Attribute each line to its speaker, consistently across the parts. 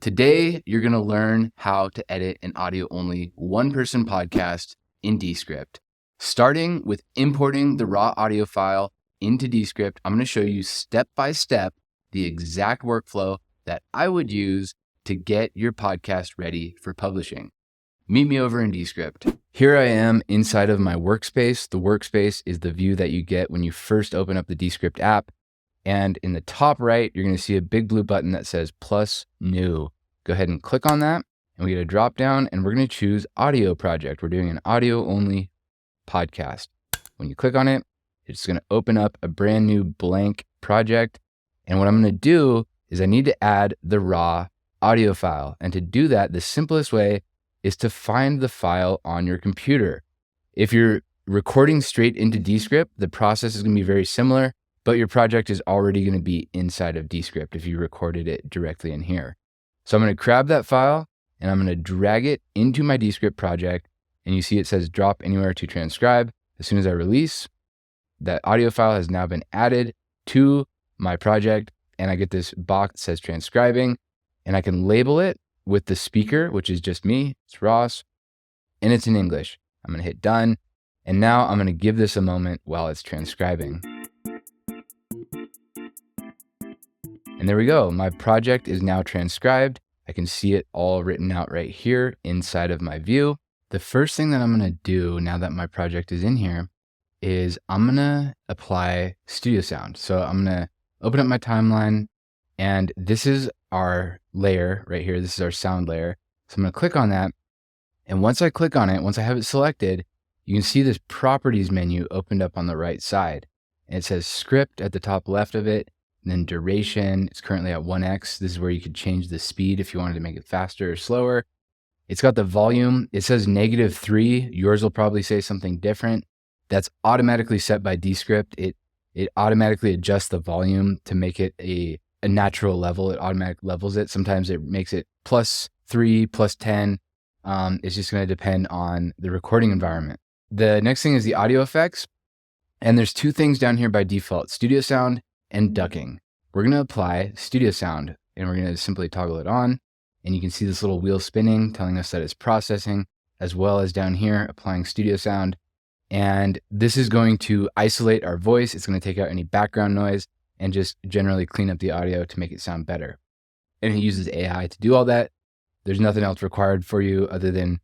Speaker 1: Today, you're going to learn how to edit an audio-only one-person podcast in Descript. Starting with importing the raw audio file into Descript, I'm going to show you step-by-step the exact workflow that I would use to get your podcast ready for publishing. Meet me over in Descript. Here I am inside of my workspace. The workspace is the view that you get when you first open up the Descript app. And in the top right, you're going to see a big blue button that says plus new. Go ahead and click on that and we get a drop down and we're going to choose audio project. We're doing an audio only podcast. When you click on it, it's going to open up a brand new blank project. And what I'm going to do is I need to add the raw audio file. And to do that, the simplest way is to find the file on your computer. If you're recording straight into Descript, the process is going to be very similar, but your project is already going to be inside of Descript if you recorded it directly in here. So I'm going to grab that file and I'm going to drag it into my Descript project. And you see it says drop anywhere to transcribe. As soon as I release, that audio file has now been added to my project and I get this box that says transcribing and I can label it with the speaker, which is just me, it's Ross, and it's in English. I'm going to hit done. And now I'm going to give this a moment while it's transcribing. And there we go. My project is now transcribed. I can see it all written out right here inside of my view. The first thing that I'm going to do now that my project is in here is I'm going to apply studio sound. So I'm going to open up my timeline and this is our layer right here. This is our sound layer. So I'm going to click on that. And once I click on it, once I have it selected, you can see this properties menu opened up on the right side. And it says script at the top left of it. And then duration, it's currently at 1x. This is where you could change the speed if you wanted to make it faster or slower. It's got the volume. It says -3. Yours will probably say something different. That's automatically set by Descript. It automatically adjusts the volume to make it a natural level. It automatically levels it. Sometimes it makes it +3, +10. It's just going to depend on the recording environment. The next thing is the audio effects. And there's two things down here by default, studio sound and ducking. We're going to apply studio sound and we're going to simply toggle it on. And you can see this little wheel spinning telling us that it's processing, as well as down here applying studio sound. And this is going to isolate our voice. It's going to take out any background noise and just generally clean up the audio to make it sound better. And it uses AI to do all that. There's nothing else required for you other than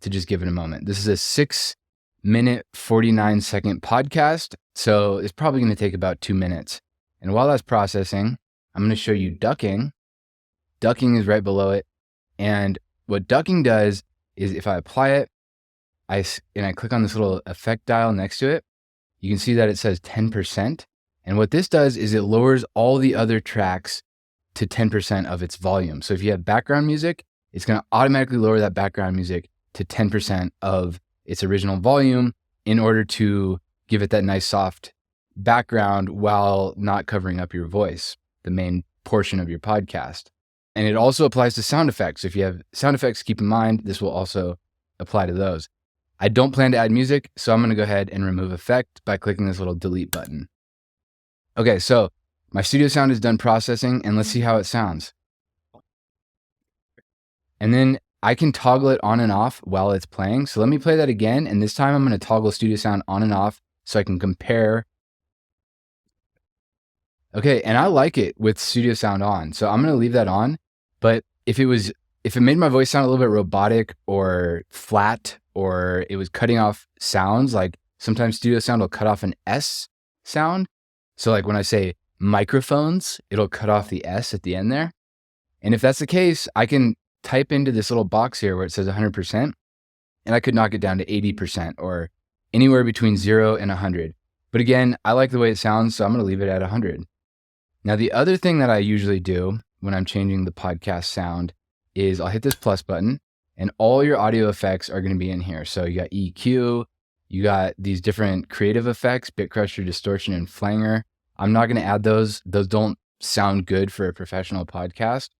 Speaker 1: to just give it a moment. This is a 6-minute, 49-second podcast. So it's probably going to take about 2 minutes. And while that's processing, I'm going to show you ducking. Ducking is right below it. And what ducking does is if I apply it, and I click on this little effect dial next to it, you can see that it says 10%. And what this does is it lowers all the other tracks to 10% of its volume. So if you have background music, it's going to automatically lower that background music to 10% of its original volume in order to give it that nice soft background while not covering up your voice, the main portion of your podcast. And it also applies to sound effects. If you have sound effects, keep in mind, this will also apply to those. I don't plan to add music, so I'm going to go ahead and remove effect by clicking this little delete button. Okay, so my studio sound is done processing and let's see how it sounds. And then I can toggle it on and off while it's playing. So let me play that again. And this time I'm going to toggle studio sound on and off so I can compare. Okay, and I like it with studio sound on. So I'm going to leave that on. But if it made my voice sound a little bit robotic or flat, or it was cutting off sounds, like sometimes studio sound will cut off an S sound. So like when I say microphones, it'll cut off the S at the end there. And if that's the case, I can type into this little box here where it says 100%, and I could knock it down to 80% or anywhere between 0 and 100. But again, I like the way it sounds, so I'm going to leave it at 100. Now, the other thing that I usually do when I'm changing the podcast sound is I'll hit this plus button and all your audio effects are going to be in here. So you got EQ, you got these different creative effects, bit crusher, distortion, and flanger. I'm not going to add those. Those don't sound good for a professional podcast.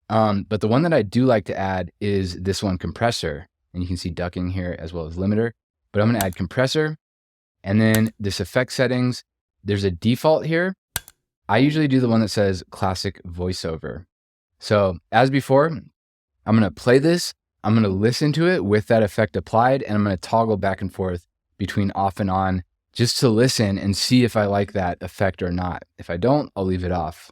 Speaker 1: But the one that I do like to add is this one, compressor. And you can see ducking here as well as limiter. But I'm going to add compressor. And then this effect settings, there's a default here. I usually do the one that says classic voiceover. So as before, I'm going to play this. I'm going to listen to it with that effect applied, and I'm going to toggle back and forth between off and on just to listen and see if I like that effect or not. If I don't, I'll leave it off.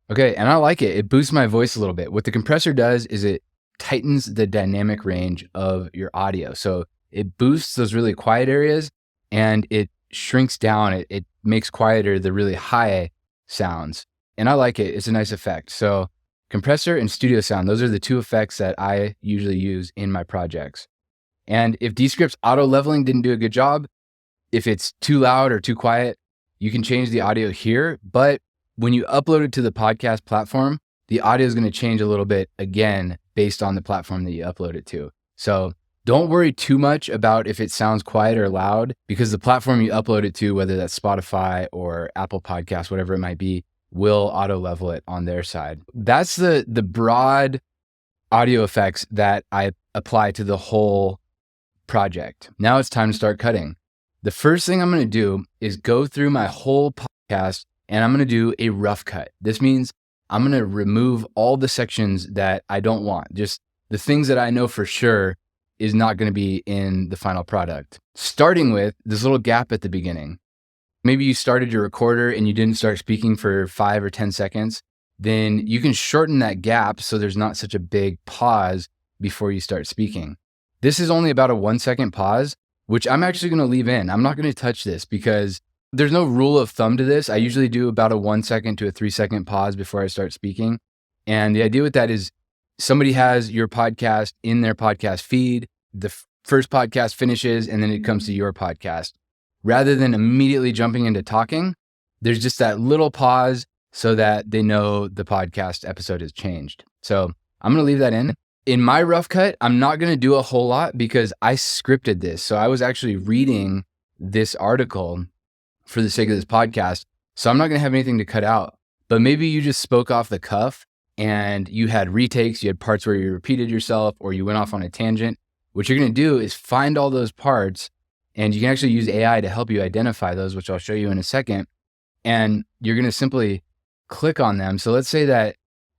Speaker 1: Okay, and I like it. It boosts my voice a little bit. What the compressor does is it tightens the dynamic range of your audio. So it boosts those really quiet areas and it shrinks down. It makes quieter the really high sounds. And I like it. It's a nice effect. So compressor and studio sound, those are the two effects that I usually use in my projects. And if Descript's auto leveling didn't do a good job, if it's too loud or too quiet, you can change the audio here. But when you upload it to the podcast platform, the audio is going to change a little bit again based on the platform that you upload it to. So don't worry too much about if it sounds quiet or loud, because the platform you upload it to, whether that's Spotify or Apple Podcasts, whatever it might be, will auto level it on their side. That's the broad audio effects that I apply to the whole project. Now it's time to start cutting. The first thing I'm going to do is go through my whole podcast and I'm going to do a rough cut. This means I'm going to remove all the sections that I don't want, just the things that I know for sure is not going to be in the final product. Starting with this little gap at the beginning. Maybe you started your recorder and you didn't start speaking for 5 or 10 seconds. Then you can shorten that gap so there's not such a big pause before you start speaking. This is only about a 1 second pause, which I'm actually going to leave in. I'm not going to touch this because there's no rule of thumb to this. I usually do about a 1 second to a 3 second pause before I start speaking. And the idea with that is somebody has your podcast in their podcast feed. The first podcast finishes and then it comes to your podcast. Rather than immediately jumping into talking, there's just that little pause so that they know the podcast episode has changed. So I'm going to leave that in. In my rough cut, I'm not going to do a whole lot because I scripted this. So I was actually reading this article for the sake of this podcast. So I'm not going to have anything to cut out. But maybe you just spoke off the cuff and you had retakes, you had parts where you repeated yourself or you went off on a tangent. What you're going to do is find all those parts, and you can actually use AI to help you identify those, which I'll show you in a second. And you're going to simply click on them. So let's say that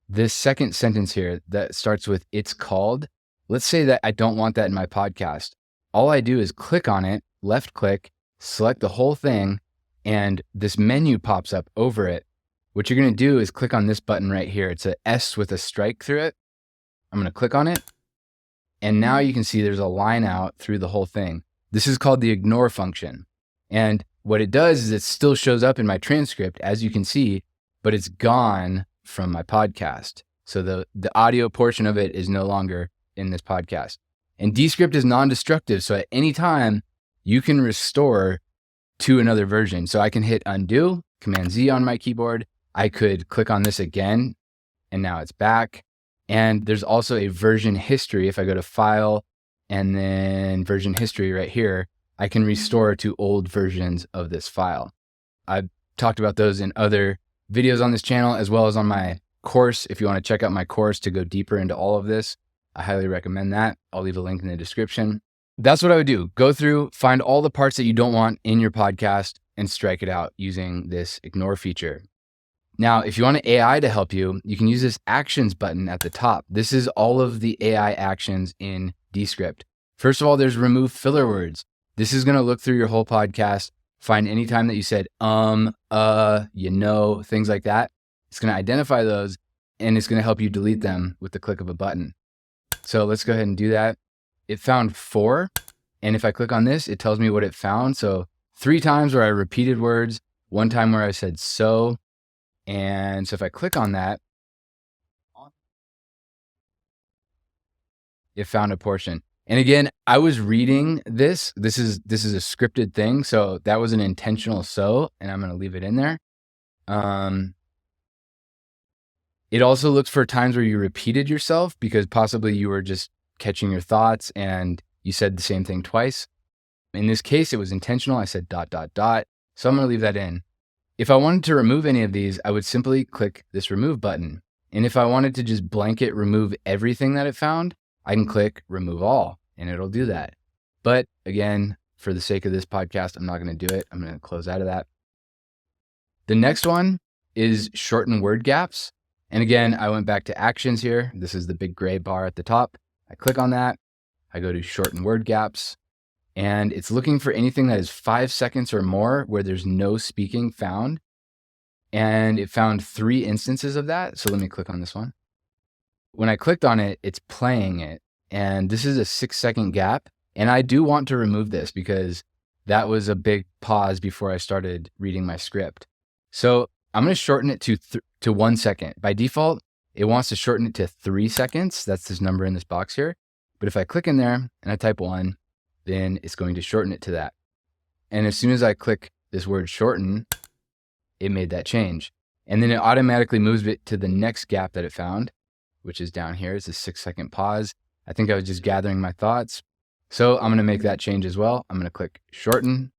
Speaker 1: this second sentence here that starts with "it's called," let's say that I don't want that in my podcast. All I do is click on it, left click, select the whole thing, and this menu pops up over it. What you're going to do is click on this button right here. It's a S with a strike through it. I'm going to click on it. And now you can see there's a line out through the whole thing. This is called the ignore function. And what it does is it still shows up in my transcript, as you can see, but it's gone from my podcast. So the audio portion of it is no longer in this podcast. And Descript is non-destructive. So at any time, you can restore to another version. So I can hit undo, Command Z on my keyboard. I could click on this again, and now it's back. And there's also a version history. If I go to File and then Version History right here, I can restore to old versions of this file. I've talked about those in other videos on this channel, as well as on my course. If you want to check out my course to go deeper into all of this, I highly recommend that. I'll leave a link in the description. That's what I would do. Go through, find all the parts that you don't want in your podcast and strike it out using this ignore feature. Now, if you want an AI to help you, you can use this actions button at the top. This is all of the AI actions in Descript. First of all, there's remove filler words. This is going to look through your whole podcast, find any time that you said, things like that. It's going to identify those and it's going to help you delete them with the click of a button. So let's go ahead and do that. It found 4. And if I click on this, it tells me what it found. So 3 times where I repeated words, 1 time where I said so. And so if I click on that, it found a portion. And again, I was reading this. This is a scripted thing. So that was an intentional so, and I'm going to leave it in there. It also looks for times where you repeated yourself because possibly you were just catching your thoughts and you said the same thing twice. In this case, it was intentional. I said ... So I'm going to leave that in. If I wanted to remove any of these, I would simply click this remove button. And if I wanted to just blanket remove everything that it found, I can click remove all and it'll do that. But again, for the sake of this podcast, I'm not going to do it. I'm going to close out of that. The next one is shorten word gaps. And again, I went back to actions here. This is the big gray bar at the top. I click on that. I go to shorten word gaps, and it's looking for anything that is 5 seconds or more where there's no speaking found. And it found 3 instances of that. So let me click on this one. When I clicked on it, it's playing it. And this is a 6-second gap. And I do want to remove this because that was a big pause before I started reading my script. So I'm going to shorten it to 1 second. By default, it wants to shorten it to 3 seconds. That's this number in this box here. But if I click in there and I type 1, then it's going to shorten it to that. And as soon as I click this word shorten, it made that change. And then it automatically moves it to the next gap that it found, which is down here. It's a 6-second pause. I think I was just gathering my thoughts. So I'm going to make that change as well. I'm going to click shorten.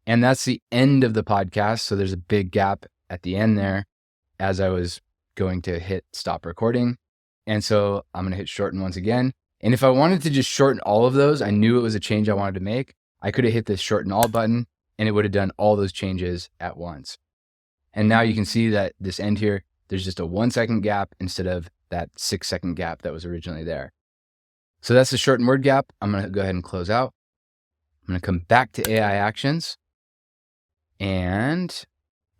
Speaker 1: And that's the end of the podcast. So there's a big gap at the end there as I was going to hit stop recording. And so I'm going to hit shorten once again. And if I wanted to just shorten all of those, I knew it was a change I wanted to make. I could have hit this shorten all button and it would have done all those changes at once. And now you can see that this end here, there's just a 1-second gap instead of that 6-second gap that was originally there. So that's the shorten word gap. I'm going to go ahead and close out. I'm going to come back to AI actions. And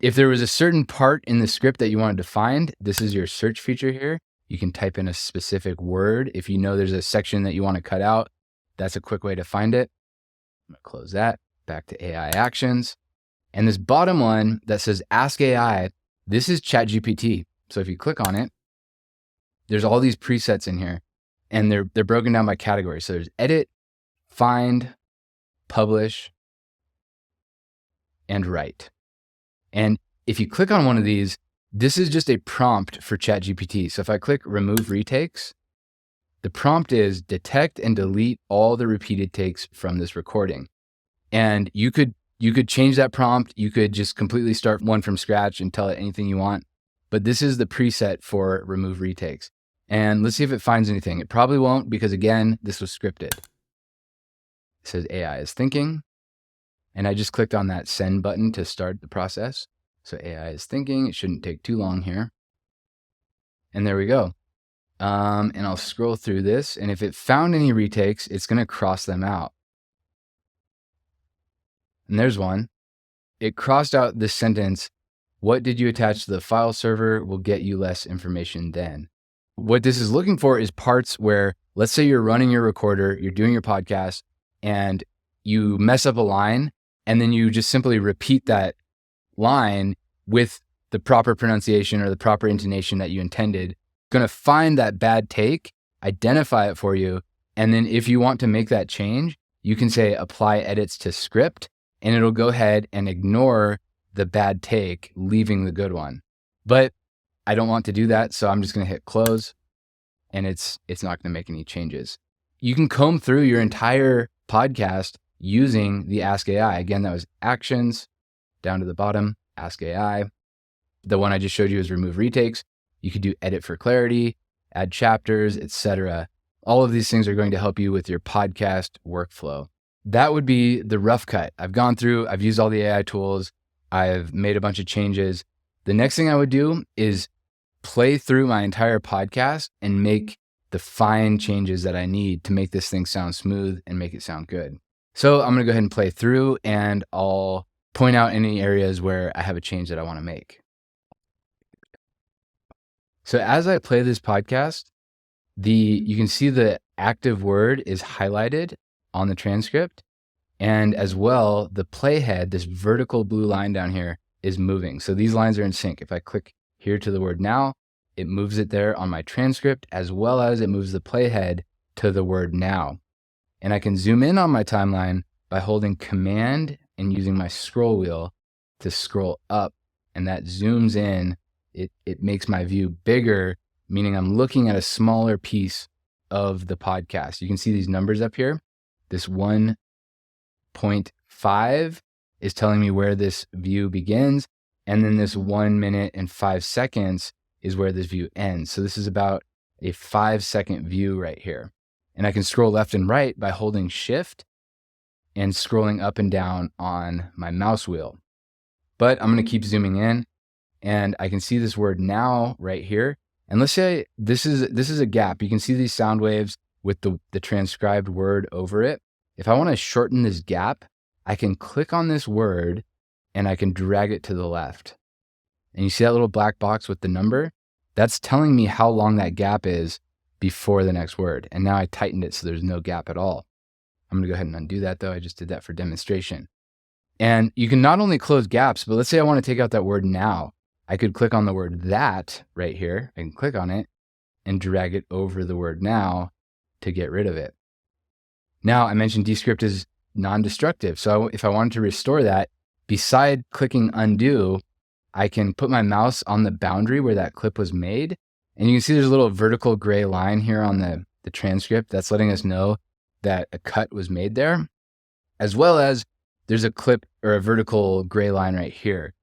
Speaker 1: if there was a certain part in the script that you wanted to find, this is your search feature here. You can type in a specific word. If you know there's a section that you want to cut out, that's a quick way to find it. I'm going to close that, back to AI actions. And this bottom one that says Ask AI, this is ChatGPT. So if you click on it, there's all these presets in here and they're broken down by category. So there's edit, find, publish, and write. And if you click on one of these, this is just a prompt for ChatGPT. So if I click remove retakes, the prompt is detect and delete all the repeated takes from this recording. And you could change that prompt. You could just completely start one from scratch and tell it anything you want. But this is the preset for remove retakes. And let's see if it finds anything. It probably won't because again, this was scripted. It says AI is thinking. And I just clicked on that send button to start the process. So AI is thinking. It shouldn't take too long here. And there we go. And I'll scroll through this. And if it found any retakes, it's going to cross them out. And there's one. It crossed out this sentence, what did you attach to the file server will get you less information then. What this is looking for is parts where, let's say you're running your recorder, you're doing your podcast, and you mess up a line, and then you just simply repeat that line with the proper pronunciation or the proper intonation that you intended. It's going to find that bad take, identify it for you, and then if you want to make that change, you can say apply edits to script, and it'll go ahead and ignore the bad take, leaving the good one. But I don't want to do that, so I'm just going to hit close, and it's not going to make any changes. You can comb through your entire podcast using the Ask AI. Again, that was actions, down to the bottom, Ask AI. The one I just showed you is remove retakes. You could do edit for clarity, add chapters, etc. All of these things are going to help you with your podcast workflow. That would be the rough cut. I've gone through, I've used all the AI tools. I've made a bunch of changes. The next thing I would do is play through my entire podcast and make the fine changes that I need to make this thing sound smooth and make it sound good. So I'm going to go ahead and play through and I'll point out any areas where I have a change that I want to make. So as I play this podcast, you can see the active word is highlighted on the transcript. And as well, the playhead, this vertical blue line down here, is moving. So these lines are in sync. If I click here to the word now, it moves it there on my transcript, as well as it moves the playhead to the word now. And I can zoom in on my timeline by holding Command and using my scroll wheel to scroll up, and that zooms in. It makes my view bigger, meaning I'm looking at a smaller piece of the podcast. You can see these numbers up here. This 1.5 is telling me where this view begins, and then this 1 minute and 5 seconds is where this view ends. So this is about a 5-second view right here. And I can scroll left and right by holding Shift and scrolling up and down on my mouse wheel. But I'm going to keep zooming in. and I can see this word now right here. And let's say this is a gap. You can see these sound waves with the transcribed word over it. If I want to shorten this gap, I can click on this word and I can drag it to the left. And you see that little black box with the number? That's telling me how long that gap is before the next word. And now I tightened it so there's no gap at all. I'm going to go ahead and undo that though. I just did that for demonstration. And you can not only close gaps, but let's say I want to take out that word now. I could click on the word that right here. I can click on it and drag it over the word now to get rid of it. Now, I mentioned Descript is non-destructive. So if I wanted to restore that, beside clicking undo, I can put my mouse on the boundary where that clip was made. And you can see there's a little vertical gray line here on the transcript that's letting us know that a cut was made there, as well as there's a clip or a vertical gray line right here.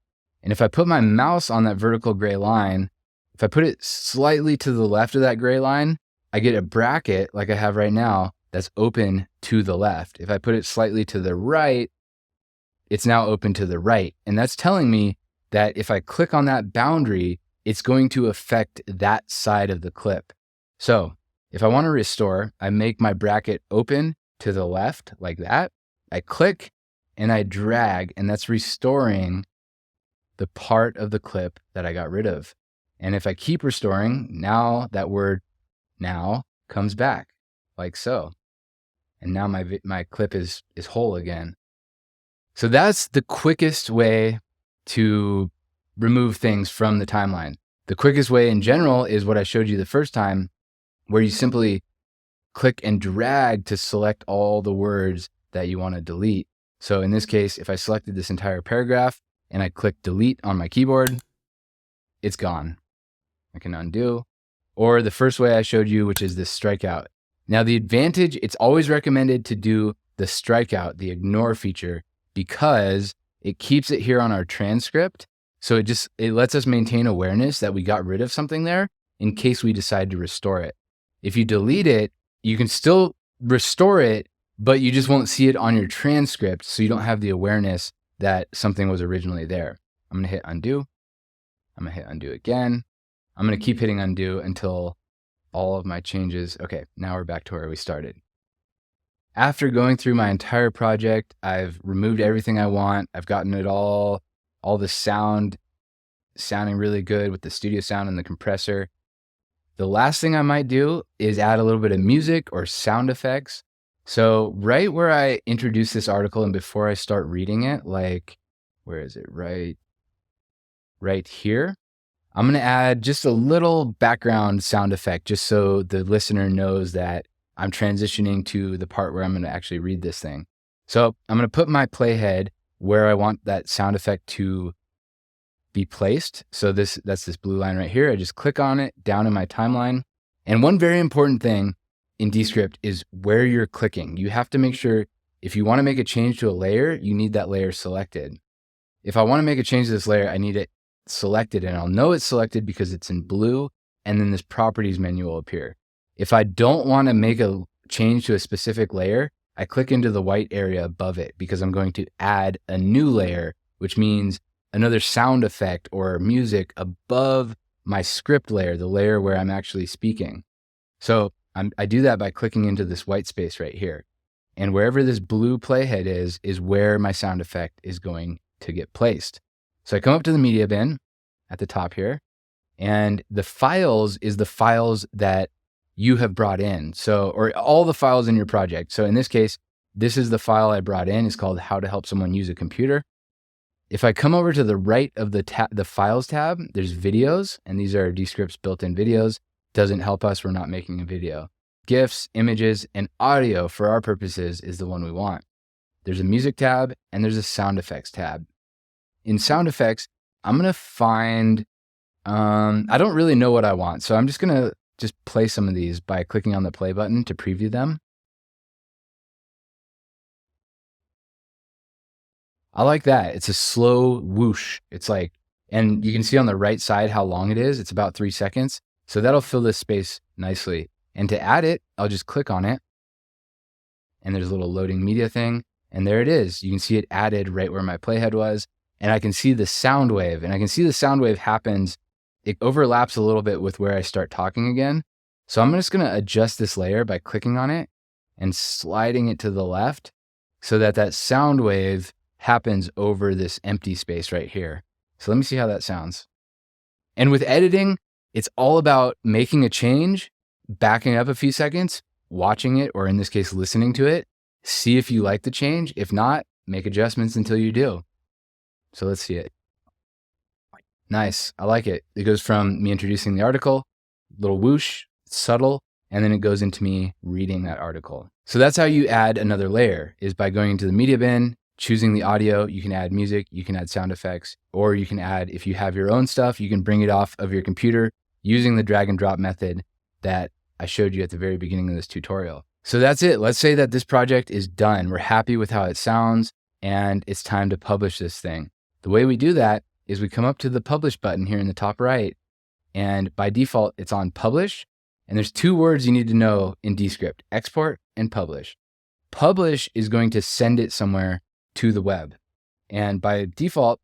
Speaker 1: And if I put my mouse on that vertical gray line, if I put it slightly to the left of that gray line, I get a bracket like I have right now that's open to the left. If I put it slightly to the right, it's now open to the right. And that's telling me that if I click on that boundary, it's going to affect that side of the clip. So if I want to restore, I make my bracket open to the left like that. I click and I drag, and that's restoring the part of the clip that I got rid of. And if I keep restoring, now that word now comes back like so. And now my clip is whole again. So that's the quickest way to remove things from the timeline. The quickest way in general is what I showed you the first time, where you simply click and drag to select all the words that you want to delete. So in this case, if I selected this entire paragraph and I click delete on my keyboard, it's gone. I can undo. Or the first way I showed you, which is this strikeout. Now the advantage, it's always recommended to do the strikeout, the ignore feature, because it keeps it here on our transcript. So it lets us maintain awareness that we got rid of something there in case we decide to restore it. If you delete it, you can still restore it, but you just won't see it on your transcript. So you don't have the awareness that something was originally there. I'm going to hit undo. I'm going to hit undo again. I'm going to keep hitting undo until all of my changes. Okay, now we're back to where we started. After going through my entire project, I've removed everything I want. I've gotten it all the sound sounding really good with the studio sound and the compressor. The last thing I might do is add a little bit of music or sound effects. So right where I introduce this article and before I start reading it, like, where is it? Right here. I'm going to add just a little background sound effect just so the listener knows that I'm transitioning to the part where I'm going to actually read this thing. So I'm going to put my playhead where I want that sound effect to be placed. So that's this blue line right here. I just click on it down in my timeline. And one very important thing in Descript is where you're clicking. You have to make sure if you want to make a change to a layer, you need that layer selected. If I want to make a change to this layer, I need it selected, and I'll know it's selected because it's in blue, and then this properties menu will appear. If I don't want to make a change to a specific layer, I click into the white area above it because I'm going to add a new layer, which means another sound effect or music above my script layer, the layer where I'm actually speaking. So I do that by clicking into this white space right here. And wherever this blue playhead is where my sound effect is going to get placed. So I come up to the media bin at the top here, and the files is the files that you have brought in. So, or all the files in your project. So in this case, this is the file I brought in. It's called How to Help Someone Use a Computer. If I come over to the right of the Files tab, there's videos, and these are Descript's built-in videos. Doesn't help us, we're not making a video. GIFs, images, and audio for our purposes is the one we want. There's a music tab, and there's a sound effects tab. In sound effects, I'm gonna find, I don't really know what I want, so I'm just gonna play some of these by clicking on the play button to preview them. I like that. It's a slow whoosh. It's like, and you can see on the right side how long it is. It's about 3 seconds. So that'll fill this space nicely. And to add it, I'll just click on it. And there's a little loading media thing. And there it is. You can see it added right where my playhead was. and I can see the sound wave, and I can see the sound wave happens. It overlaps a little bit with where I start talking again. So I'm just going to adjust this layer by clicking on it and sliding it to the left so that that sound wave happens over this empty space right here. So let me see how that sounds. And with editing, it's all about making a change, backing up a few seconds, watching it, or in this case, listening to it, see if you like the change. If not, make adjustments until you do. So let's see it. Nice. I like it. It goes from me introducing the article, little whoosh, subtle, and then it goes into me reading that article. So that's how you add another layer, is by going into the media bin, choosing the audio. You can add music, you can add sound effects, or you can add, if you have your own stuff, you can bring it off of your computer using the drag and drop method that I showed you at the very beginning of this tutorial. So that's it. Let's say that this project is done. We're happy with how it sounds, and it's time to publish this thing. The way we do that is we come up to the publish button here in the top right, and by default, it's on publish. And there's two words you need to know in Descript: export and publish. Publish is going to send it somewhere to the web. And by default,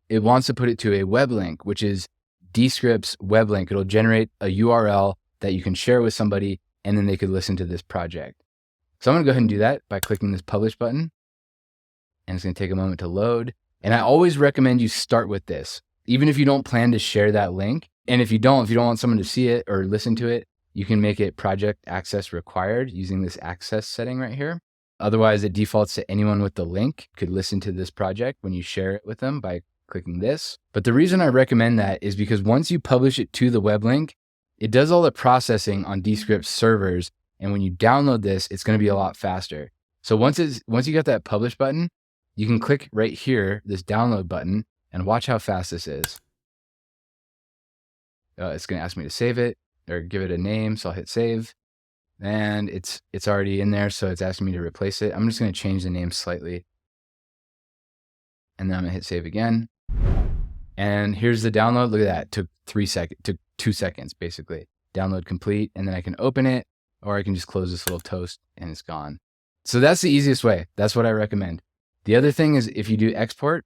Speaker 1: it wants to put it to a web link, which is Descript's web link. It'll generate a URL that you can share with somebody, and then they could listen to this project. So I'm gonna go ahead and do that by clicking this publish button. And it's gonna take a moment to load. And I always recommend you start with this, even if you don't plan to share that link. And if you don't want someone to see it or listen to it, you can make it project access required using this access setting right here. Otherwise, it defaults to anyone with the link could listen to this project when you share it with them by clicking this. But the reason I recommend that is because once you publish it to the web link, it does all the processing on Descript servers. And when you download this, it's going to be a lot faster. So once you got that publish button, you can click right here, this download button, and watch how fast this is. It's going to ask me to save it or give it a name. So I'll hit save, and it's already in there. So it's asking me to replace it. I'm just going to change the name slightly, and then I'm going to hit save again. And here's the download. Look at that. Took 2 seconds, basically. Download complete. And then I can open it, or I can just close this little toast and it's gone. So that's the easiest way. That's what I recommend. The other thing is, if you do export,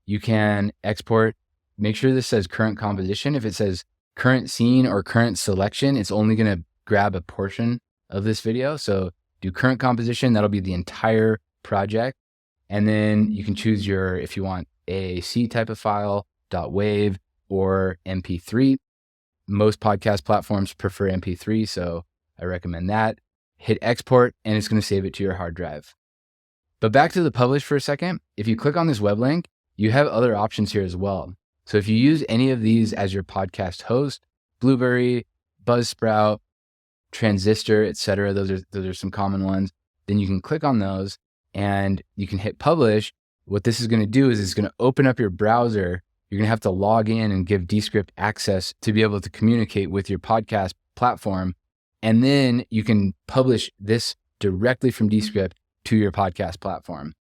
Speaker 1: you can export, make sure this says current composition. If it says current scene or current selection, it's only going to grab a portion of this video. So do current composition, that'll be the entire project. And then you can choose if you want AAC type of file, .wav, or MP3. Most podcast platforms prefer MP3, so I recommend that. Hit export, and it's going to save it to your hard drive. But back to the publish for a second. If you click on this web link, you have other options here as well. So if you use any of these as your podcast host, Blueberry, Buzzsprout, Transistor, etc., those are some common ones, then you can click on those and you can hit publish. What this is going to do is it's going to open up your browser. You're going to have to log in and give Descript access to be able to communicate with your podcast platform. And then you can publish this directly from Descript to your podcast platform.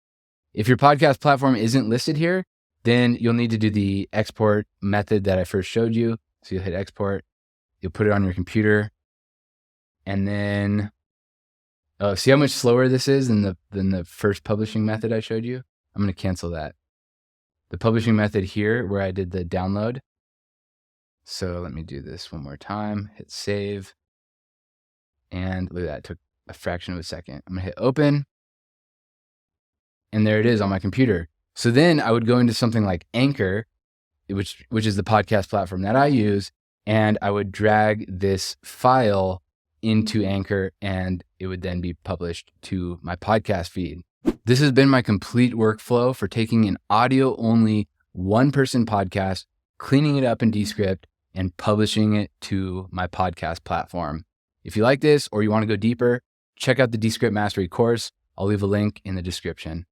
Speaker 1: If your podcast platform isn't listed here, then you'll need to do the export method that I first showed you. So you'll hit export, you'll put it on your computer, and then, see how much slower this is than the first publishing method I showed you? I'm going to cancel that. The publishing method here, where I did the download. So let me do this one more time, hit save. And look at that, it took a fraction of a second. I'm going to hit open. And there it is on my computer. So then I would go into something like Anchor, which is the podcast platform that I use, and I would drag this file into Anchor, and it would then be published to my podcast feed. This has been my complete workflow for taking an audio-only one-person podcast, cleaning it up in Descript, and publishing it to my podcast platform. If you like this or you want to go deeper, check out the Descript Mastery course. I'll leave a link in the description.